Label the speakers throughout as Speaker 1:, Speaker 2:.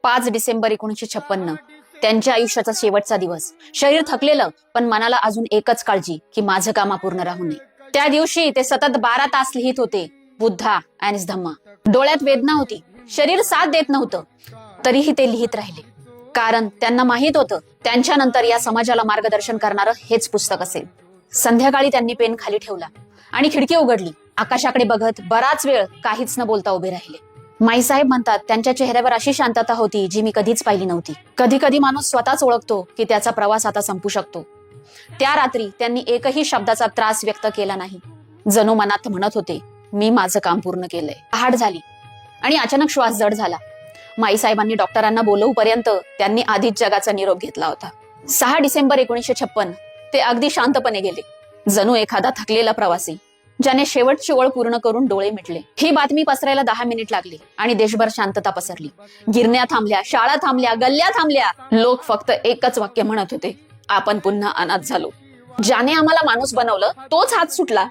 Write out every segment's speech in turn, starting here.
Speaker 1: 5 डिसेंबर 1956 त्यांच्या आयुष्याचा शेवटचा दिवस. शरीर थकलेलं, पण मनाला अजून एकच काळजी की माझं काम अपूर्ण राहू नये. त्या दिवशी ते सतत 12 तास लिहित होते, बुद्धा अँड धम्मा. डोळ्यात वेदना होती, शरीर साथ देत नव्हतं, तरीही ते लिहित राहिले. कारण त्यांना माहित होतं, त्यांच्यानंतर या समाजाला मार्गदर्शन करणारं हेच पुस्तक असेल. संध्याकाळी त्यांनी पेन खाली ठेवला आणि खिडकी उघडली. आकाशाकडे बघत बराच वेळ काहीच न बोलता उभे राहिले. माईसाहेब म्हणतात, त्यांच्या चेहऱ्यावर अशी शांतता होती जी मी कधीच पाहिली नव्हती. कधी कधी माणूस स्वतःच ओळखतो की त्याचा प्रवास आता संपू शकतो. त्या रात्री त्यांनी एकही शब्दाचा त्रास व्यक्त केला नाही. जणू मनात म्हणत होते, मी माझं काम पूर्ण केलंय. पहाट झाली आणि अचानक श्वास जड झाला. माईसाहेबांनी डॉक्टरांना बोलवूपर्यंत त्यांनी आधीच जगाचा निरोप घेतला होता. 6 डिसेंबर 1956 ते अगदी शांतपणे गेले, जणू एखादा थकलेला प्रवासी ज्याने शेवटची ओळ पूर्ण करून डोळे मिटले. ही बातमी पसरायला 10 मिनिट लागली आणि देशभर शांतता पसरली. गिरण्या थांबल्या, शाळा थांबल्या, गल्ल्या थांबल्या. लोक फक्त एकच वाक्य म्हणत होते, आपण पुन्हा अनाथ झालो. ज्याने आम्हाला माणूस बनवलं तोच हात सुटला.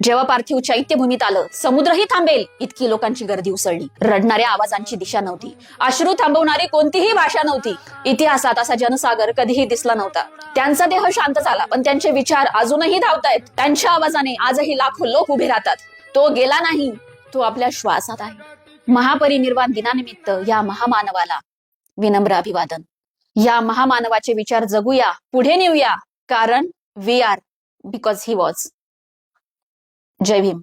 Speaker 1: जेव्हा पार्थिव चैत्यभूमीत आलं, समुद्रही थांबेल इतकी लोकांची गर्दी उसळली. रडणाऱ्या आवाजांची दिशा नव्हती, अश्रू थांबवणारी कोणतीही भाषा नव्हती. इतिहासात असा जनसागर कधीही दिसला नव्हता. त्यांचा देह शांत झाला, पण त्यांचे विचार अजूनही धावतायत. त्यांच्या आवाजाने आजही लाखो लोक उभे राहतात. तो गेला नाही, तो आपल्या श्वासात आहे. महापरिनिर्वाण दिनानिमित्त या महामानवाला विनम्र अभिवादन. या महामानवाचे विचार जगूया, पुढे नेऊया, कारण we are because he was. जय भीम.